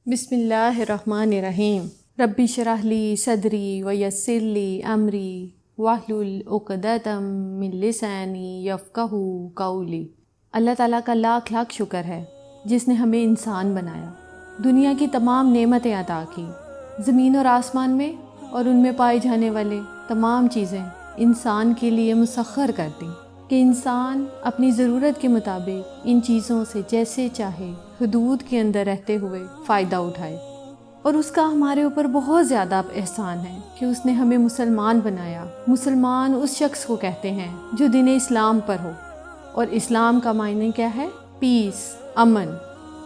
بسم اللہ الرحمن الرحیم ربی اشرح لی صدری ویسر لی امری واحلل عقدۃ من لسانی یفقہوا قولی۔ اللہ تعالیٰ کا لاکھ لاکھ شکر ہے جس نے ہمیں انسان بنایا، دنیا کی تمام نعمتیں عطا کی، زمین اور آسمان میں اور ان میں پائے جانے والے تمام چیزیں انسان کے لیے مسخر کر دیں کہ انسان اپنی ضرورت کے مطابق ان چیزوں سے جیسے چاہے حدود کے اندر رہتے ہوئے فائدہ اٹھائے۔ اور اس کا ہمارے اوپر بہت زیادہ احسان ہے کہ اس نے ہمیں مسلمان بنایا۔ مسلمان اس شخص کو کہتے ہیں جو دین اسلام پر ہو، اور اسلام کا معنی کیا ہے؟ پیس، امن۔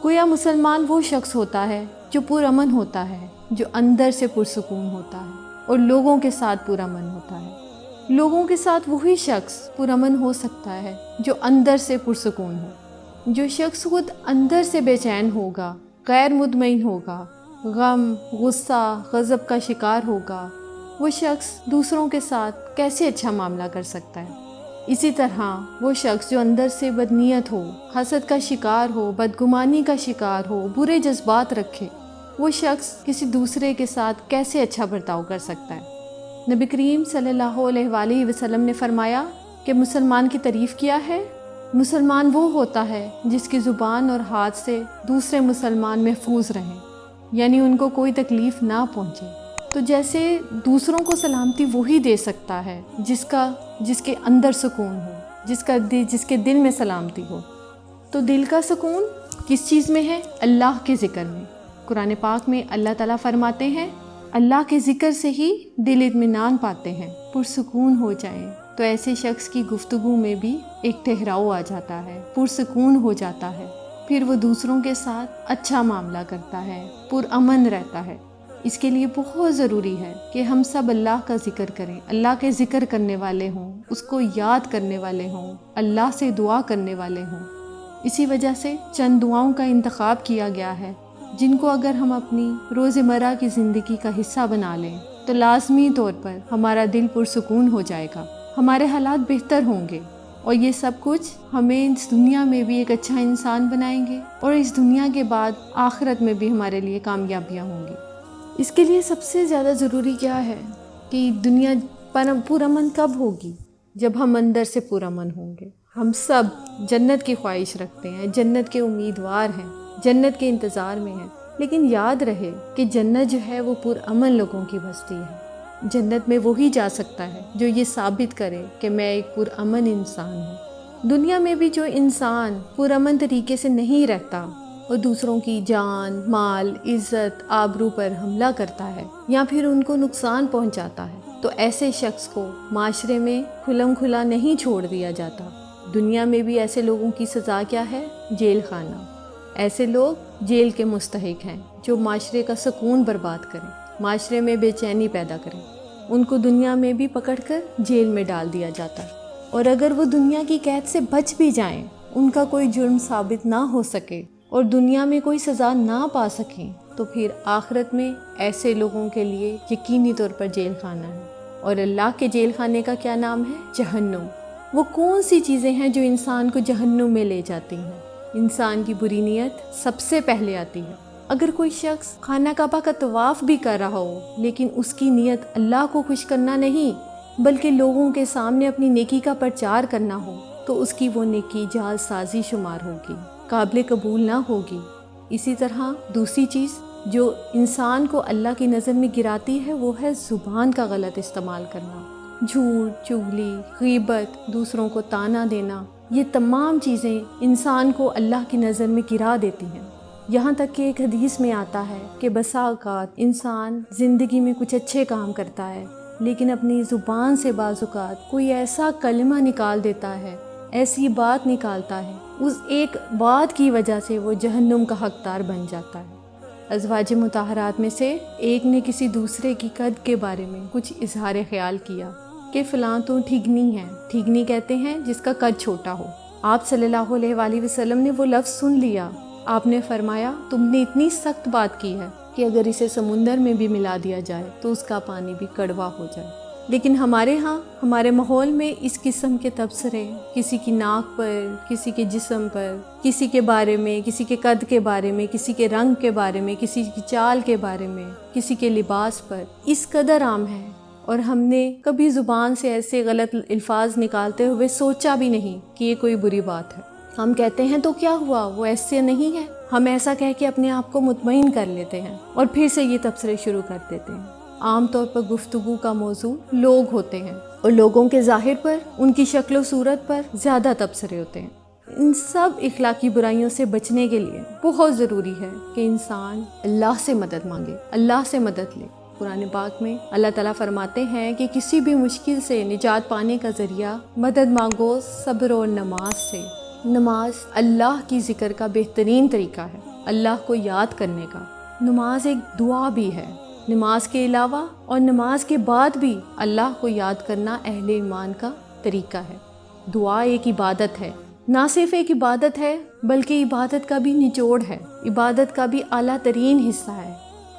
گویا مسلمان وہ شخص ہوتا ہے جو پرامن ہوتا ہے، جو اندر سے پرسکون ہوتا ہے اور لوگوں کے ساتھ پرامن ہوتا ہے۔ لوگوں کے ساتھ وہی شخص پرامن ہو سکتا ہے جو اندر سے پرسکون ہو۔ جو شخص خود اندر سے بے چین ہوگا، غیر مطمئن ہوگا، غم، غصہ، غضب کا شکار ہوگا، وہ شخص دوسروں کے ساتھ کیسے اچھا معاملہ کر سکتا ہے؟ اسی طرح وہ شخص جو اندر سے بدنیت ہو، حسد کا شکار ہو، بدگمانی کا شکار ہو، برے جذبات رکھے، وہ شخص کسی دوسرے کے ساتھ کیسے اچھا برتاؤ کر سکتا ہے؟ نبی کریم صلی اللہ علیہ وآلہ وسلم نے فرمایا کہ مسلمان کی تعریف کیا ہے؟ مسلمان وہ ہوتا ہے جس کی زبان اور ہاتھ سے دوسرے مسلمان محفوظ رہیں، یعنی ان کو کوئی تکلیف نہ پہنچے۔ تو جیسے دوسروں کو سلامتی وہی دے سکتا ہے جس کے اندر سکون ہو، جس کے دل میں سلامتی ہو۔ تو دل کا سکون کس چیز میں ہے؟ اللہ کے ذکر میں۔ قرآن پاک میں اللہ تعالیٰ فرماتے ہیں اللہ کے ذکر سے ہی دل اطمینان پاتے ہیں، پرسکون ہو جائیں۔ تو ایسے شخص کی گفتگو میں بھی ایک ٹھہراؤ آ جاتا ہے، پرسکون ہو جاتا ہے، پھر وہ دوسروں کے ساتھ اچھا معاملہ کرتا ہے، پرامن رہتا ہے۔ اس کے لیے بہت ضروری ہے کہ ہم سب اللہ کا ذکر کریں، اللہ کے ذکر کرنے والے ہوں، اس کو یاد کرنے والے ہوں، اللہ سے دعا کرنے والے ہوں۔ اسی وجہ سے چند دعاؤں کا انتخاب کیا گیا ہے جن کو اگر ہم اپنی روزمرہ کی زندگی کا حصہ بنا لیں تو لازمی طور پر ہمارا دل پرسکون ہو جائے گا، ہمارے حالات بہتر ہوں گے، اور یہ سب کچھ ہمیں اس دنیا میں بھی ایک اچھا انسان بنائیں گے، اور اس دنیا کے بعد آخرت میں بھی ہمارے لیے کامیابیاں ہوں گی۔ اس کے لیے سب سے زیادہ ضروری کیا ہے کہ دنیا پرامن کب ہوگی؟ جب ہم اندر سے پرامن ہوں گے۔ ہم سب جنت کی خواہش رکھتے ہیں، جنت کے امیدوار ہیں، جنت کے انتظار میں ہیں، لیکن یاد رہے کہ جنت جو ہے وہ پرامن لوگوں کی بستی ہے۔ جنت میں وہی جا سکتا ہے جو یہ ثابت کرے کہ میں ایک پرامن انسان ہوں۔ دنیا میں بھی جو انسان پرامن طریقے سے نہیں رہتا اور دوسروں کی جان، مال، عزت، آبرو پر حملہ کرتا ہے یا پھر ان کو نقصان پہنچاتا ہے، تو ایسے شخص کو معاشرے میں کھلم کھلا نہیں چھوڑ دیا جاتا۔ دنیا میں بھی ایسے لوگوں کی سزا کیا ہے؟ جیل خانہ۔ ایسے لوگ جیل کے مستحق ہیں جو معاشرے کا سکون برباد کریں، معاشرے میں بے چینی پیدا کریں۔ ان کو دنیا میں بھی پکڑ کر جیل میں ڈال دیا جاتا ہے، اور اگر وہ دنیا کی قید سے بچ بھی جائیں، ان کا کوئی جرم ثابت نہ ہو سکے اور دنیا میں کوئی سزا نہ پا سکیں، تو پھر آخرت میں ایسے لوگوں کے لیے یقینی طور پر جیل خانہ ہے۔ اور اللہ کے جیل خانے کا کیا نام ہے؟ جہنم۔ وہ کون سی چیزیں ہیں جو انسان کو جہنم میں لے جاتی ہیں؟ انسان کی بری نیت سب سے پہلے آتی ہے۔ اگر کوئی شخص خانہ کعبہ کا طواف بھی کر رہا ہو لیکن اس کی نیت اللہ کو خوش کرنا نہیں بلکہ لوگوں کے سامنے اپنی نیکی کا پرچار کرنا ہو، تو اس کی وہ نیکی جعل سازی شمار ہوگی، قابل قبول نہ ہوگی۔ اسی طرح دوسری چیز جو انسان کو اللہ کی نظر میں گراتی ہے وہ ہے زبان کا غلط استعمال کرنا، جھوٹ، چغلی، غیبت، دوسروں کو طعنہ دینا۔ یہ تمام چیزیں انسان کو اللہ کی نظر میں گرا دیتی ہیں۔ یہاں تک کہ ایک حدیث میں آتا ہے کہ بسا اوقات انسان زندگی میں کچھ اچھے کام کرتا ہے لیکن اپنی زبان سے بعض اوقات کوئی ایسا کلمہ نکال دیتا ہے، ایسی بات نکالتا ہے، اس ایک بات کی وجہ سے وہ جہنم کا حقدار بن جاتا ہے۔ ازواج مطہرات میں سے ایک نے کسی دوسرے کی قد کے بارے میں کچھ اظہار خیال کیا کہ فلاں تو ٹھیگنی ہے۔ ٹھیگنی کہتے ہیں جس کا قد چھوٹا ہو۔ آپ صلی اللہ علیہ وآلہ وسلم نے وہ لفظ سن لیا۔ آپ نے فرمایا تم نے اتنی سخت بات کی ہے کہ اگر اسے سمندر میں بھی ملا دیا جائے تو اس کا پانی بھی کڑوا ہو جائے۔ لیکن ہمارے ہاں ہمارے ماحول میں اس قسم کے تبصرے کسی کی ناک پر، کسی کے جسم پر، کسی کے بارے میں، کسی کے قد کے بارے میں، کسی کے رنگ کے بارے میں، کسی کی چال کے بارے میں، کسی کے لباس پر اس قدر عام ہے، اور ہم نے کبھی زبان سے ایسے غلط الفاظ نکالتے ہوئے سوچا بھی نہیں کہ یہ کوئی بری بات ہے۔ ہم کہتے ہیں تو کیا ہوا، وہ ایسے نہیں ہے، ہم ایسا کہہ کے اپنے آپ کو مطمئن کر لیتے ہیں اور پھر سے یہ تبصرے شروع کر دیتے ہیں۔ عام طور پر گفتگو کا موضوع لوگ ہوتے ہیں اور لوگوں کے ظاہر پر، ان کی شکل و صورت پر زیادہ تبصرے ہوتے ہیں۔ ان سب اخلاقی برائیوں سے بچنے کے لیے بہت ضروری ہے کہ انسان اللہ سے مدد مانگے، اللہ سے مدد لے۔ قرآن پاک میں اللہ تعالیٰ فرماتے ہیں کہ کسی بھی مشکل سے نجات پانے کا ذریعہ مدد مانگو صبر اور نماز سے۔ نماز اللہ کی ذکر کا بہترین طریقہ ہے، اللہ کو یاد کرنے کا۔ نماز ایک دعا بھی ہے۔ نماز کے علاوہ اور نماز کے بعد بھی اللہ کو یاد کرنا اہل ایمان کا طریقہ ہے۔ دعا ایک عبادت ہے، نہ صرف ایک عبادت ہے بلکہ عبادت کا بھی نچوڑ ہے، عبادت کا بھی اعلیٰ ترین حصہ ہے۔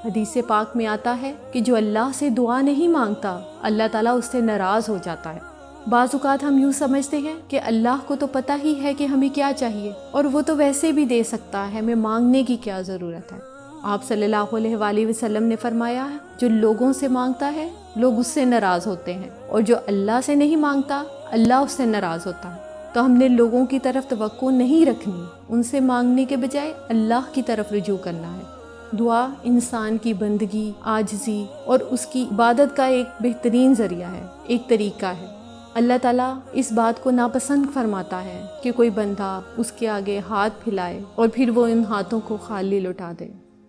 حدیث پاک میں آتا ہے کہ جو اللہ سے دعا نہیں مانگتا اللہ تعالیٰ اس سے ناراض ہو جاتا ہے۔ بعض اوقات ہم یوں سمجھتے ہیں کہ اللہ کو تو پتہ ہی ہے کہ ہمیں کیا چاہیے اور وہ تو ویسے بھی دے سکتا ہے، ہمیں مانگنے کی کیا ضرورت ہے۔ آپ صلی اللہ علیہ وآلہ وسلم نے فرمایا ہے جو لوگوں سے مانگتا ہے لوگ اس سے ناراض ہوتے ہیں، اور جو اللہ سے نہیں مانگتا اللہ اس سے ناراض ہوتا ہے۔ تو ہم نے لوگوں کی طرف توقع نہیں رکھنی، ان سے مانگنے کے بجائے اللہ کی طرف رجوع کرنا ہے۔ دعا انسان کی بندگی، عاجزی اور اس کی عبادت کا ایک بہترین ذریعہ ہے، ایک طریقہ ہے۔ اللہ تعالیٰ اس بات کو ناپسند فرماتا ہے کہ کوئی بندہ اس کے آگے ہاتھ پھیلائے اور پھر وہ ان ہاتھوں کو خالی لوٹا دے۔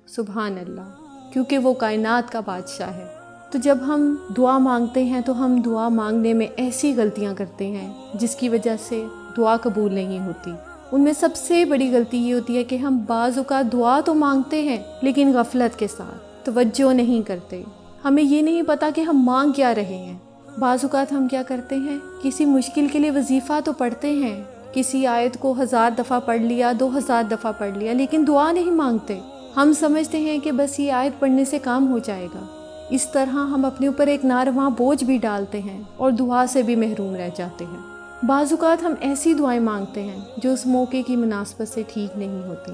سبحان اللہ، کیونکہ وہ کائنات کا بادشاہ ہے۔ تو جب ہم دعا مانگتے ہیں تو ہم دعا مانگنے میں ایسی غلطیاں کرتے ہیں جس کی وجہ سے دعا قبول نہیں ہوتی۔ ان میں سب سے بڑی غلطی یہ ہوتی ہے کہ ہم بعض اوقات دعا تو مانگتے ہیں لیکن غفلت کے ساتھ، توجہ نہیں کرتے، ہمیں یہ نہیں پتا کہ ہم مانگ کیا رہے ہیں۔ بعض اوقات ہم کیا کرتے ہیں، کسی مشکل کے لیے وظیفہ تو پڑھتے ہیں، کسی آیت کو 1000 دفعہ پڑھ لیا، 2000 دفعہ پڑھ لیا، لیکن دعا نہیں مانگتے۔ ہم سمجھتے ہیں کہ بس یہ آیت پڑھنے سے کام ہو جائے گا۔ اس طرح ہم اپنے اوپر ایک ناروا بوجھ بھی ڈالتے ہیں اور دعا سے بھی محروم رہ جاتے ہیں۔ بعض اوقات ہم ایسی دعائیں مانگتے ہیں جو اس موقع کی مناسبت سے ٹھیک نہیں ہوتی۔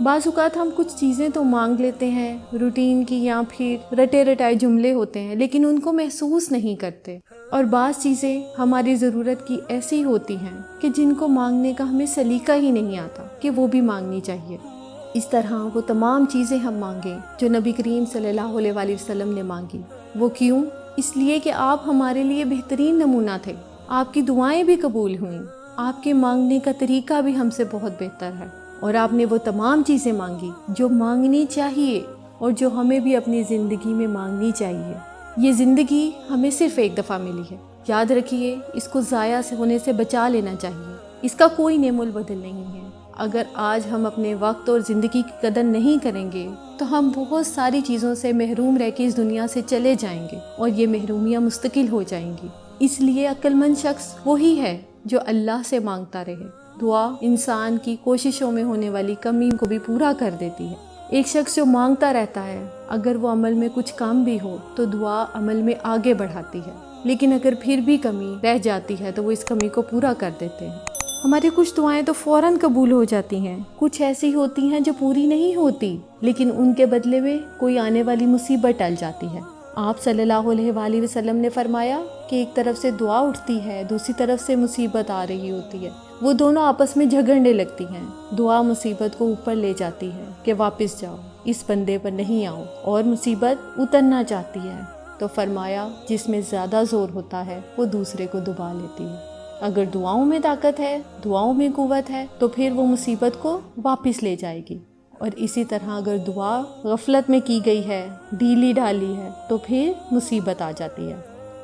بعض اوقات ہم کچھ چیزیں تو مانگ لیتے ہیں روٹین کی یا پھر رٹے رٹائے جملے ہوتے ہیں لیکن ان کو محسوس نہیں کرتے، اور بعض چیزیں ہماری ضرورت کی ایسی ہوتی ہیں کہ جن کو مانگنے کا ہمیں سلیقہ ہی نہیں آتا کہ وہ بھی مانگنی چاہیے۔ اس طرح وہ تمام چیزیں ہم مانگیں جو نبی کریم صلی اللہ علیہ وآلہ وسلم نے مانگی۔ وہ کیوں؟ اس لیے کہ آپ ہمارے لیے بہترین نمونہ تھے، آپ کی دعائیں بھی قبول ہوئیں، آپ کے مانگنے کا طریقہ بھی ہم سے بہت بہتر ہے، اور آپ نے وہ تمام چیزیں مانگی جو مانگنی چاہیے اور جو ہمیں بھی اپنی زندگی میں مانگنی چاہیے۔ یہ زندگی ہمیں صرف ایک دفعہ ملی ہے، یاد رکھیے، اس کو ضائع ہونے سے بچا لینا چاہیے، اس کا کوئی نعم البدل نہیں ہے۔ اگر آج ہم اپنے وقت اور زندگی کی قدر نہیں کریں گے تو ہم بہت ساری چیزوں سے محروم رہ کے اس دنیا سے چلے جائیں گے، اور یہ محرومیاں مستقل ہو جائیں گی۔ اس لیے عقل مند شخص وہی ہے جو اللہ سے مانگتا رہے۔ دعا انسان کی کوششوں میں ہونے والی کمی کو بھی پورا کر دیتی ہے۔ ایک شخص جو مانگتا رہتا ہے، اگر وہ عمل میں کچھ کم بھی ہو تو دعا عمل میں آگے بڑھاتی ہے، لیکن اگر پھر بھی کمی رہ جاتی ہے تو وہ اس کمی کو پورا کر دیتے ہیں۔ ہماری کچھ دعائیں تو فوراً قبول ہو جاتی ہیں، کچھ ایسی ہوتی ہیں جو پوری نہیں ہوتی، لیکن ان کے بدلے میں کوئی آنے والی مصیبت ٹل جاتی ہے۔ آپ صلی اللہ علیہ وآلہ وسلم نے فرمایا کہ ایک طرف سے دعا اٹھتی ہے، دوسری طرف سے مصیبت آ رہی ہوتی ہے، وہ دونوں آپس میں جھگڑنے لگتی ہیں۔ دعا مصیبت کو اوپر لے جاتی ہے کہ واپس جاؤ، اس بندے پر نہیں آؤ، اور مصیبت اترنا چاہتی ہے تو فرمایا جس میں زیادہ زور ہوتا ہے وہ دوسرے کو دبا لیتی ہے۔ اگر دعاؤں میں طاقت ہے، دعاؤں میں قوت ہے تو پھر وہ مصیبت کو واپس لے جائے گی، اور اسی طرح اگر دعا غفلت میں کی گئی ہے، ڈھیلی ڈھالی ہے تو پھر مصیبت آ جاتی ہے۔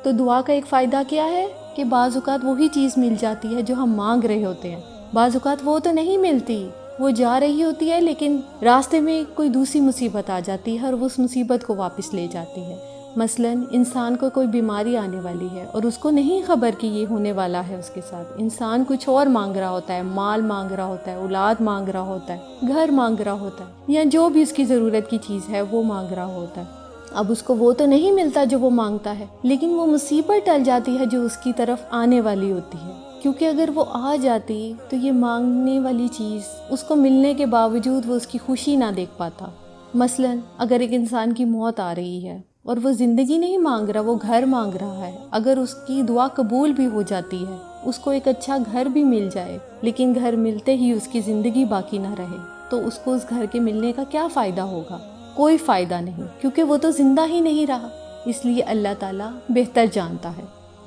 تو دعا کا ایک فائدہ کیا ہے کہ بعض اوقات وہی چیز مل جاتی ہے جو ہم مانگ رہے ہوتے ہیں، بعض اوقات وہ تو نہیں ملتی، وہ جا رہی ہوتی ہے لیکن راستے میں کوئی دوسری مصیبت آ جاتی ہے اور وہ اس مصیبت کو واپس لے جاتی ہے۔ مثلاً انسان کو کوئی بیماری آنے والی ہے اور اس کو نہیں خبر کہ یہ ہونے والا ہے اس کے ساتھ، انسان کچھ اور مانگ رہا ہوتا ہے، مال مانگ رہا ہوتا ہے، اولاد مانگ رہا ہوتا ہے، گھر مانگ رہا ہوتا ہے، یا جو بھی اس کی ضرورت کی چیز ہے وہ مانگ رہا ہوتا ہے۔ اب اس کو وہ تو نہیں ملتا جو وہ مانگتا ہے، لیکن وہ مصیبت ٹل جاتی ہے جو اس کی طرف آنے والی ہوتی ہے، کیونکہ اگر وہ آ جاتی تو یہ مانگنے والی چیز اس کو ملنے کے باوجود وہ اس کی خوشی نہ دیکھ پاتا۔ مثلاً اگر ایک انسان کی موت آ رہی ہے اور وہ زندگی نہیں مانگ رہا، وہ گھر مانگ رہا ہے، اگر اس کی دعا قبول بھی ہو جاتی ہے، اس کو ایک اچھا گھر بھی مل جائے، لیکن گھر ملتے ہی اس کی زندگی باقی نہ رہے، تو اس کو اس گھر کے ملنے کا کیا فائدہ ہوگا؟ کوئی فائدہ نہیں، کیونکہ وہ تو زندہ ہی نہیں رہا۔ اس لیے اللہ تعالیٰ بہتر جانتا ہے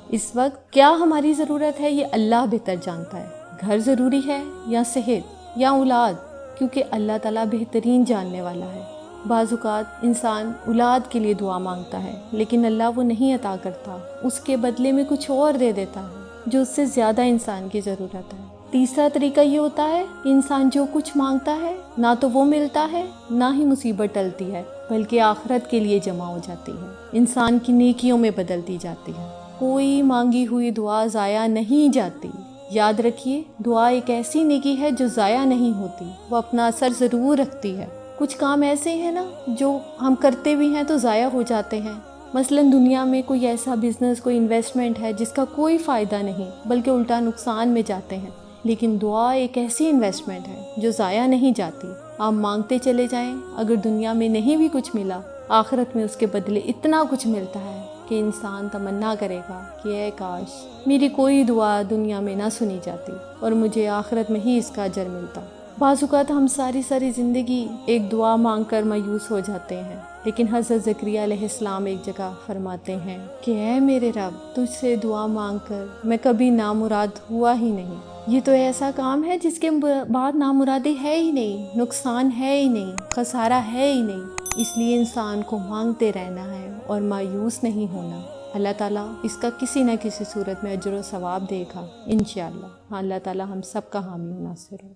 اس وقت کیا ہماری ضرورت ہے، یہ اللہ بہتر جانتا ہے۔ گھر ضروری ہے یا صحت یا اولاد، کیونکہ اللہ تعالیٰ بہترین جاننے والا ہے۔ بعض اوقات انسان اولاد کے لیے دعا مانگتا ہے، لیکن اللہ وہ نہیں عطا کرتا، اس کے بدلے میں کچھ اور دے دیتا ہے جو اس سے زیادہ انسان کی ضرورت ہے۔ تیسرا طریقہ یہ ہوتا ہے کہ انسان جو کچھ مانگتا ہے نہ تو وہ ملتا ہے، نہ ہی مصیبت ٹلتی ہے، بلکہ آخرت کے لیے جمع ہو جاتی ہے، انسان کی نیکیوں میں بدلتی جاتی ہے۔ کوئی مانگی ہوئی دعا ضائع نہیں جاتی۔ یاد رکھیے، دعا ایک ایسی نیکی ہے جو ضائع نہیں ہوتی، وہ اپنا اثر ضرور رکھتی ہے۔ کچھ کام ایسے ہیں نا جو ہم کرتے بھی ہیں تو ضائع ہو جاتے ہیں۔ مثلاً دنیا میں کوئی ایسا بزنس، کوئی انویسٹمنٹ ہے جس کا کوئی فائدہ نہیں بلکہ الٹا نقصان میں جاتے ہیں، لیکن دعا ایک ایسی انویسٹمنٹ ہے جو ضائع نہیں جاتی۔ آپ مانگتے چلے جائیں، اگر دنیا میں نہیں بھی کچھ ملا، آخرت میں اس کے بدلے اتنا کچھ ملتا ہے کہ انسان تمنا کرے گا کہ اے کاش میری کوئی دعا دنیا میں نہ سنی جاتی اور مجھے آخرت میں ہی اس کا اجر ملتا۔ بعض اوقات ہم ساری زندگی ایک دعا مانگ کر مایوس ہو جاتے ہیں، لیکن حضرت زکریا علیہ السلام ایک جگہ فرماتے ہیں کہ اے میرے رب، تجھ سے دعا مانگ کر میں کبھی نامراد ہوا ہی نہیں۔ یہ تو ایسا کام ہے جس کے بعد نامرادی ہے ہی نہیں، نقصان ہے ہی نہیں، خسارہ ہے ہی نہیں۔ اس لیے انسان کو مانگتے رہنا ہے اور مایوس نہیں ہونا۔ اللہ تعالیٰ اس کا کسی نہ کسی صورت میں اجر و ثواب دے گا انشاءاللہ۔ اللہ تعالیٰ ہم سب کا حامی و ناصر ہو۔